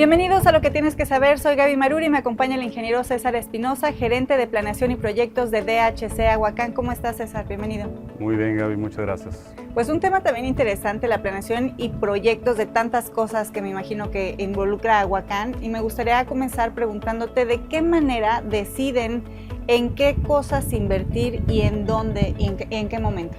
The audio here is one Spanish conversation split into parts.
Bienvenidos a Lo que tienes que saber, soy Gaby Maruri y me acompaña el ingeniero César Espinosa, gerente de planeación y proyectos de DHC Ahuacán. ¿Cómo estás, César? Bienvenido. Muy bien, Gaby, muchas gracias. Pues un tema también interesante, la planeación y proyectos de tantas cosas que me imagino que involucra a Ahuacán, y me gustaría comenzar preguntándote de qué manera deciden en qué cosas invertir y en dónde y en qué momento.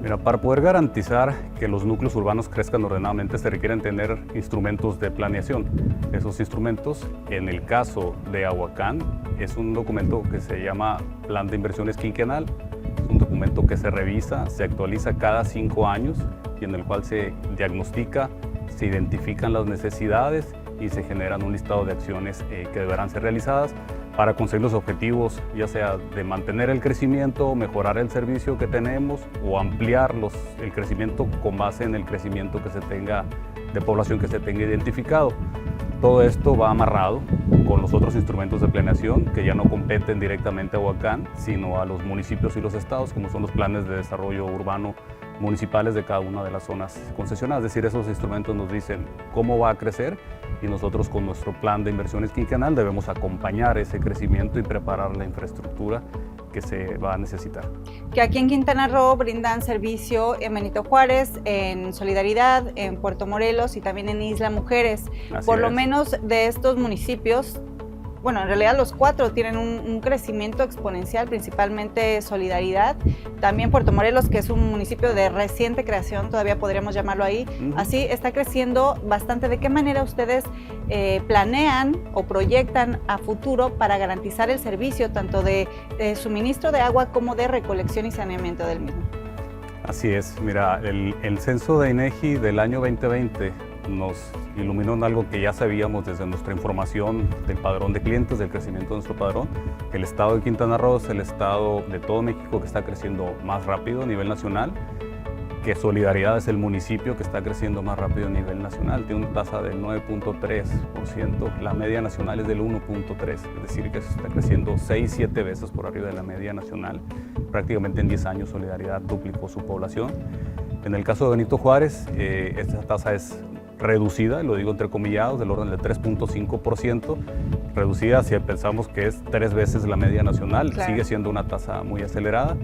Mira, para poder garantizar que los núcleos urbanos crezcan ordenadamente se requieren tener instrumentos de planeación. Esos instrumentos, en el caso de Ahuacán, es un documento que se llama Plan de Inversiones Quinquenal. Es un documento que se revisa, se actualiza cada 5 años y en el cual se diagnostica, se identifican las necesidades y se generan un listado de acciones que deberán ser realizadas para conseguir los objetivos, ya sea de mantener el crecimiento, mejorar el servicio que tenemos o ampliar el crecimiento con base en el crecimiento que se tenga de población que se tenga identificado. Todo esto va amarrado con los otros instrumentos de planeación que ya no competen directamente a Ahuacán, sino a los municipios y los estados, como son los planes de desarrollo urbano municipales de cada una de las zonas concesionadas. Es decir, esos instrumentos nos dicen cómo va a crecer y nosotros con nuestro plan de inversiones quinquenal debemos acompañar ese crecimiento y preparar la infraestructura que se va a necesitar. Que aquí en Quintana Roo brindan servicio en Benito Juárez, en Solidaridad, en Puerto Morelos y también en Isla Mujeres. Por lo menos de estos municipios, bueno, en realidad los 4 tienen un crecimiento exponencial, principalmente Solidaridad. También Puerto Morelos, que es un municipio de reciente creación, todavía podríamos llamarlo ahí. Así está creciendo bastante. ¿De qué manera ustedes planean o proyectan a futuro para garantizar el servicio tanto de suministro de agua como de recolección y saneamiento del mismo? Así es. Mira, el censo de INEGI del año 2020 nos iluminó en algo que ya sabíamos desde nuestra información del padrón de clientes, del crecimiento de nuestro padrón. El estado de Quintana Roo es el estado de todo México que está creciendo más rápido a nivel nacional, que Solidaridad es el municipio que está creciendo más rápido a nivel nacional, tiene una tasa del 9.3%, la media nacional es del 1.3%, es decir que está creciendo 6-7 veces por arriba de la media nacional. Prácticamente en 10 años Solidaridad duplicó su población. En el caso de Benito Juárez, esta tasa es reducida, lo digo entrecomillados, del orden del 3.5%, reducida si pensamos que es 3 veces la media nacional, claro. Sigue siendo una tasa muy acelerada.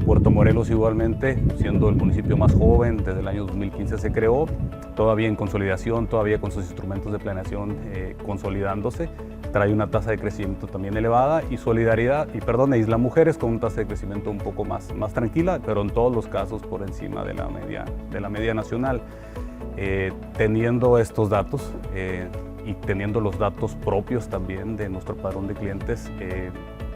Puerto Morelos igualmente, siendo el municipio más joven, desde el año 2015 se creó, todavía en consolidación, todavía con sus instrumentos de planeación consolidándose, trae una tasa de crecimiento también elevada, y Isla Mujeres con una tasa de crecimiento un poco más tranquila, pero en todos los casos por encima de la media nacional. Teniendo estos datos y teniendo los datos propios también de nuestro padrón de clientes,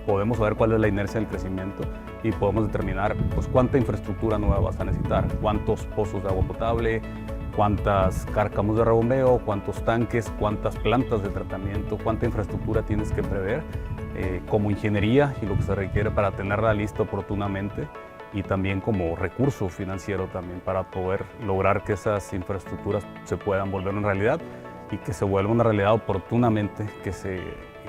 podemos saber cuál es la inercia del crecimiento y podemos determinar pues, cuánta infraestructura nueva vas a necesitar, cuántos pozos de agua potable, cuántas cárcamos de rebombeo, cuántos tanques, cuántas plantas de tratamiento, cuánta infraestructura tienes que prever como ingeniería y lo que se requiere para tenerla lista oportunamente, y también como recurso financiero también para poder lograr que esas infraestructuras se puedan volver una realidad y que se vuelva una realidad oportunamente, que se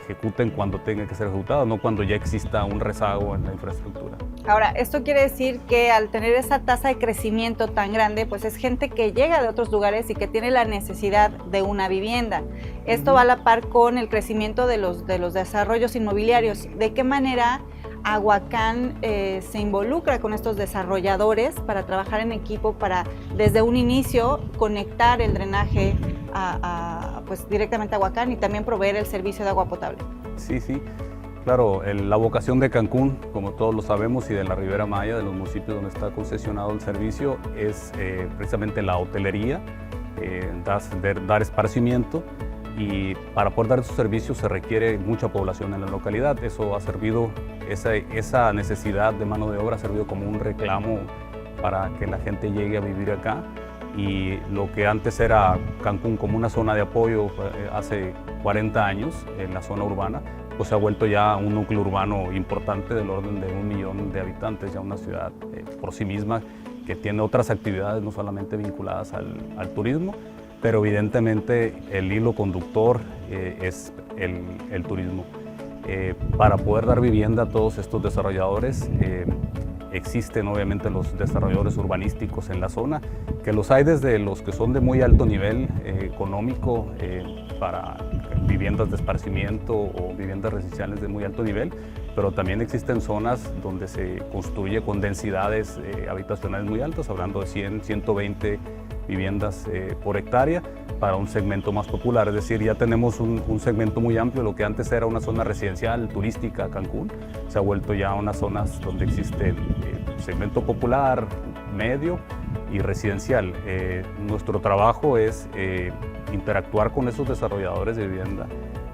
ejecuten cuando tenga que ser ejecutadas, no cuando ya exista un rezago en la infraestructura. Ahora, esto quiere decir que al tener esa tasa de crecimiento tan grande, pues es gente que llega de otros lugares y que tiene la necesidad de una vivienda. Esto va a la par con el crecimiento de los desarrollos inmobiliarios. ¿De qué manera Ahuacán se involucra con estos desarrolladores para trabajar en equipo para desde un inicio conectar el drenaje pues directamente a Ahuacán y también proveer el servicio de agua potable? Sí, claro, la vocación de Cancún, como todos lo sabemos, y de la Riviera Maya, de los municipios donde está concesionado el servicio, es precisamente la hotelería, dar esparcimiento. Y para poder dar esos servicios se requiere mucha población en la localidad. Eso ha servido, esa necesidad de mano de obra ha servido como un reclamo para que la gente llegue a vivir acá. Y lo que antes era Cancún como una zona de apoyo hace 40 años en la zona urbana, pues se ha vuelto ya un núcleo urbano importante del orden de 1 millón de habitantes, ya una ciudad por sí misma que tiene otras actividades no solamente vinculadas al turismo, pero evidentemente el hilo conductor es el turismo. Para poder dar vivienda a todos estos desarrolladores, existen obviamente los desarrolladores urbanísticos en la zona, que los hay desde los que son de muy alto nivel económico para viviendas de esparcimiento o viviendas residenciales de muy alto nivel, pero también existen zonas donde se construye con densidades habitacionales muy altas, hablando de 100, 120 viviendas por hectárea para un segmento más popular. Es decir, ya tenemos un segmento muy amplio. Lo que antes era una zona residencial, turística, Cancún, se ha vuelto ya unas zonas donde existe segmento popular, medio y residencial. Nuestro trabajo es interactuar con esos desarrolladores de vivienda,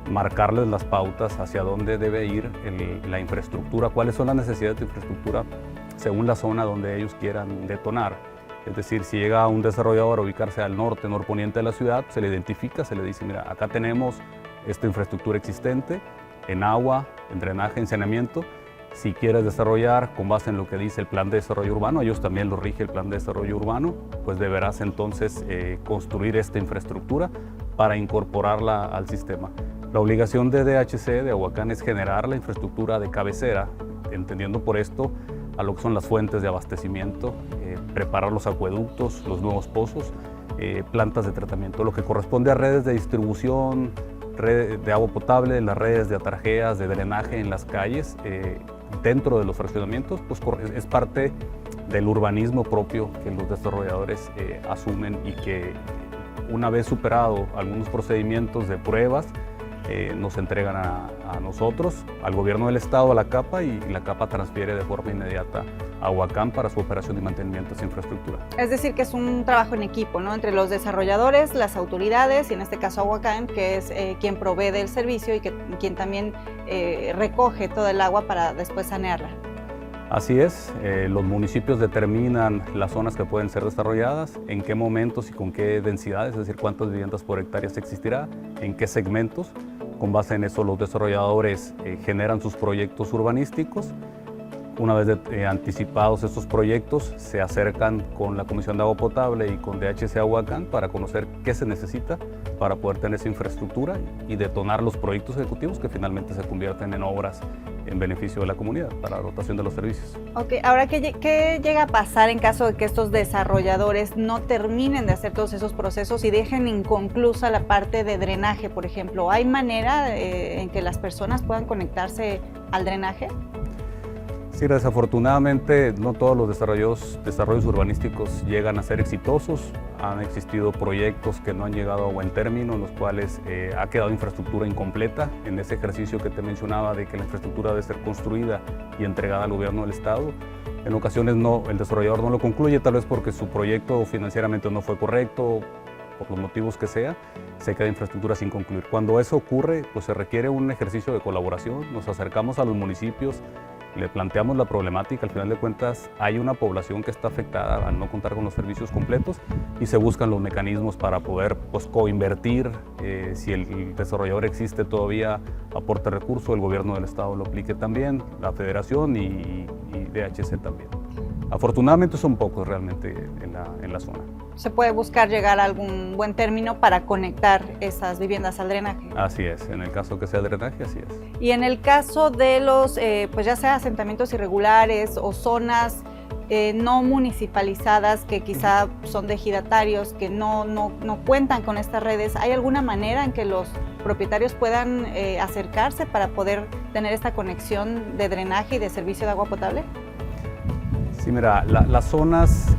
marcarles las pautas hacia dónde debe ir la infraestructura, cuáles son las necesidades de infraestructura según la zona donde ellos quieran detonar. Es decir, si llega un desarrollador a ubicarse al norte, norponiente de la ciudad, se le identifica, se le dice, mira, acá tenemos esta infraestructura existente en agua, en drenaje, en saneamiento. Si quieres desarrollar con base en lo que dice el plan de desarrollo urbano, ellos también lo rige el plan de desarrollo urbano, pues deberás entonces construir esta infraestructura para incorporarla al sistema. La obligación de DHC, de Ahuacán, es generar la infraestructura de cabecera, entendiendo por esto a lo que son las fuentes de abastecimiento, preparar los acueductos, los nuevos pozos, plantas de tratamiento, lo que corresponde a redes de distribución, redes de agua potable, las redes de atarjeas, de drenaje en las calles, dentro de los fraccionamientos, pues es parte del urbanismo propio que los desarrolladores asumen y que una vez superado algunos procedimientos de pruebas, nos entregan a nosotros, al gobierno del estado, a la CAPA, y la CAPA transfiere de forma inmediata a Ahuacán para su operación y mantenimiento de esa infraestructura. Es decir, que es un trabajo en equipo, ¿no? Entre los desarrolladores, las autoridades y en este caso Ahuacán, que es quien provee del servicio y quien también recoge toda el agua para después sanearla. Así es, los municipios determinan las zonas que pueden ser desarrolladas, en qué momentos y con qué densidades, es decir, cuántas viviendas por hectárea existirá, en qué segmentos. Con base en eso, los desarrolladores generan sus proyectos urbanísticos. Una vez anticipados estos proyectos, se acercan con la Comisión de Agua Potable y con DHC Ahuacán para conocer qué se necesita para poder tener esa infraestructura y detonar los proyectos ejecutivos que finalmente se convierten en obras en beneficio de la comunidad para la dotación de los servicios. Ok, ahora, ¿qué llega a pasar en caso de que estos desarrolladores no terminen de hacer todos esos procesos y dejen inconclusa la parte de drenaje, por ejemplo? ¿Hay manera en que las personas puedan conectarse al drenaje? Sí, desafortunadamente no todos los desarrollos urbanísticos llegan a ser exitosos. Han existido proyectos que no han llegado a buen término, en los cuales ha quedado infraestructura incompleta. En ese ejercicio que te mencionaba de que la infraestructura debe ser construida y entregada al gobierno del estado, en ocasiones el desarrollador no lo concluye, tal vez porque su proyecto financieramente no fue correcto, por los motivos que sea, se queda infraestructura sin concluir. Cuando eso ocurre, pues se requiere un ejercicio de colaboración. Nos acercamos a los municipios, le planteamos la problemática. Al final de cuentas hay una población que está afectada al no contar con los servicios completos y se buscan los mecanismos para poder coinvertir. Si el desarrollador existe todavía, aporte recursos, el gobierno del estado lo aplique también, la federación y DHC también. Afortunadamente son pocos realmente en la zona. Se puede buscar llegar a algún buen término para conectar esas viviendas al drenaje. Así es, en el caso que sea drenaje, así es. Y en el caso de los, pues ya sea asentamientos irregulares o zonas no municipalizadas que quizá son de ejidatarios que no cuentan con estas redes, ¿hay alguna manera en que los propietarios puedan acercarse para poder tener esta conexión de drenaje y de servicio de agua potable? Sí, mira, las zonas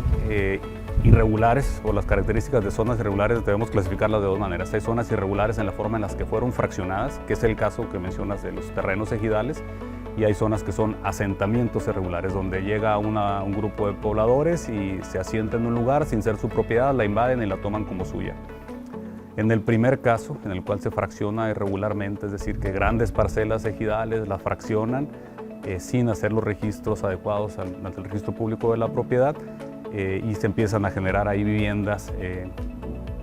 irregulares o las características de zonas irregulares debemos clasificarlas de dos maneras. Hay zonas irregulares en la forma en las que fueron fraccionadas, que es el caso que mencionas de los terrenos ejidales, y hay zonas que son asentamientos irregulares, donde llega un grupo de pobladores y se asienta en un lugar sin ser su propiedad, la invaden y la toman como suya. En el primer caso, en el cual se fracciona irregularmente, es decir, que grandes parcelas ejidales las fraccionan sin hacer los registros adecuados ante el registro público de la propiedad, y se empiezan a generar ahí viviendas,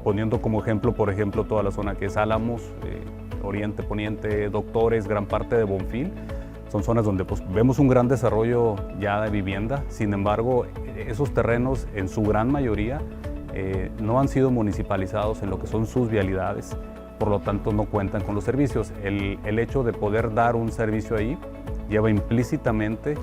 poniendo como ejemplo, por ejemplo, toda la zona que es Álamos, Oriente, Poniente, Doctores, gran parte de Bonfil. Son zonas donde pues, vemos un gran desarrollo ya de vivienda. Sin embargo, esos terrenos en su gran mayoría no han sido municipalizados en lo que son sus vialidades, por lo tanto no cuentan con los servicios. El hecho de poder dar un servicio ahí lleva implícitamente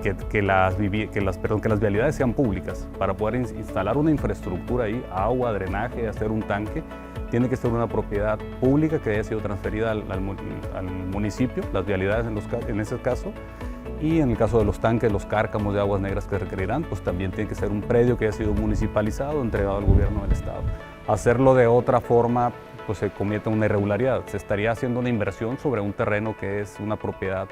que las vialidades sean públicas. Para poder instalar una infraestructura ahí, agua, drenaje, hacer un tanque, tiene que ser una propiedad pública que haya sido transferida al municipio, las vialidades en ese caso, y en el caso de los tanques, los cárcamos de aguas negras que requerirán, pues también tiene que ser un predio que haya sido municipalizado, entregado al gobierno del estado. Hacerlo de otra forma, pues se comete una irregularidad. Se estaría haciendo una inversión sobre un terreno que es una propiedad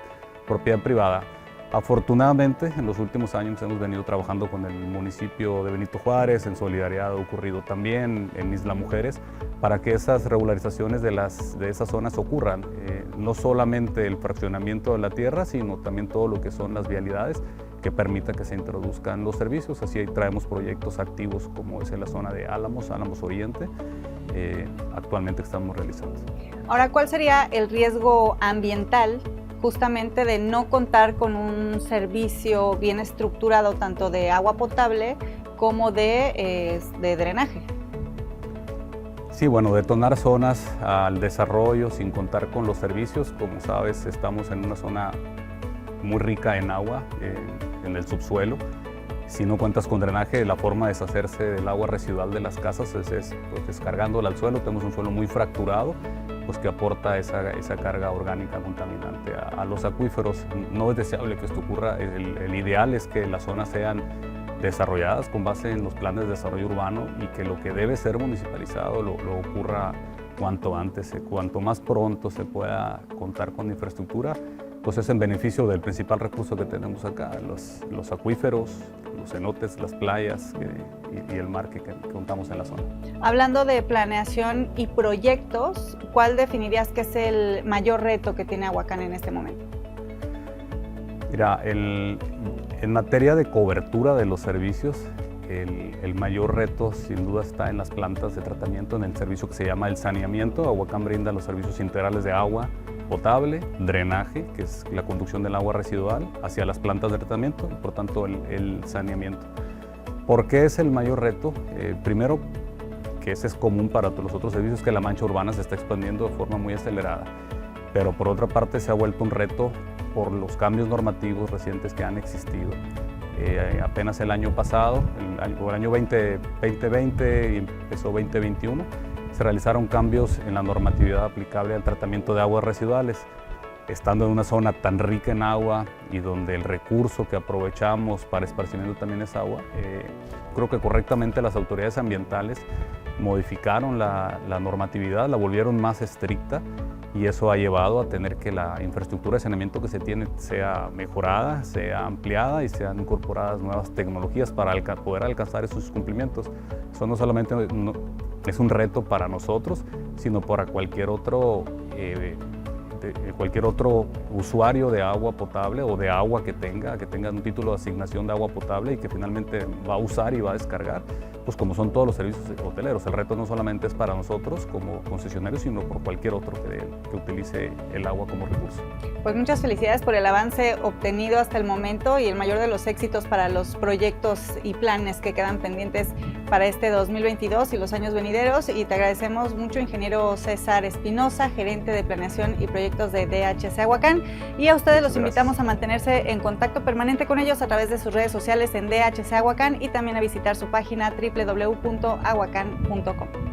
privada. Afortunadamente, en los últimos años hemos venido trabajando con el municipio de Benito Juárez, en solidaridad ha ocurrido también en Isla Mujeres, para que esas regularizaciones de esas zonas ocurran. No solamente el fraccionamiento de la tierra, sino también todo lo que son las vialidades que permita que se introduzcan los servicios. Así traemos proyectos activos como es en la zona de Álamos Oriente, actualmente que estamos realizando. Ahora, ¿cuál sería el riesgo ambiental justamente de no contar con un servicio bien estructurado tanto de agua potable como de drenaje? Sí, bueno, detonar zonas al desarrollo sin contar con los servicios. Como sabes, estamos en una zona muy rica en agua, en el subsuelo. Si no cuentas con drenaje, la forma de deshacerse del agua residual de las casas es pues, descargándola al suelo. Tenemos un suelo muy fracturado, pues, que aporta esa carga orgánica contaminante a los acuíferos. No es deseable que esto ocurra. El ideal es que las zonas sean desarrolladas con base en los planes de desarrollo urbano y que lo que debe ser municipalizado lo ocurra cuanto antes. Cuanto más pronto se pueda contar con infraestructura, pues es en beneficio del principal recurso que tenemos acá, los acuíferos, los cenotes, las playas y el mar que contamos en la zona. Hablando de planeación y proyectos, ¿cuál definirías que es el mayor reto que tiene Ahuacán en este momento? Mira, en materia de cobertura de los servicios, el mayor reto sin duda está en las plantas de tratamiento, en el servicio que se llama el saneamiento. Ahuacán brinda los servicios integrales de agua potable, drenaje, que es la conducción del agua residual hacia las plantas de tratamiento, y por tanto el saneamiento. ¿Por qué es el mayor reto? Primero, que ese es común para todos los otros servicios, que la mancha urbana se está expandiendo de forma muy acelerada, pero por otra parte se ha vuelto un reto por los cambios normativos recientes que han existido. Apenas el año pasado, el año 2020 y empezó 2021, se realizaron cambios en la normatividad aplicable al tratamiento de aguas residuales. Estando en una zona tan rica en agua y donde el recurso que aprovechamos para esparcimiento también es agua, creo que correctamente las autoridades ambientales modificaron la normatividad, la volvieron más estricta, y eso ha llevado a tener que la infraestructura de saneamiento que se tiene sea mejorada, sea ampliada y sean incorporadas nuevas tecnologías para poder alcanzar esos cumplimientos. Eso no solamente es un reto para nosotros, sino para cualquier otro usuario de agua potable o de agua que tenga un título de asignación de agua potable y que finalmente va a usar y va a descargar, pues como son todos los servicios hoteleros. El reto no solamente es para nosotros como concesionarios, sino por cualquier otro que utilice el agua como recurso. Pues muchas felicidades por el avance obtenido hasta el momento y el mayor de los éxitos para los proyectos y planes que quedan pendientes para este 2022 y los años venideros. Y te agradecemos mucho, ingeniero César Espinosa, gerente de planeación y proyectos de DHC Ahuacán. Y a ustedes los invitamos a mantenerse en contacto permanente con ellos a través de sus redes sociales en DHC Ahuacán y también a visitar su página www.ahuacán.com.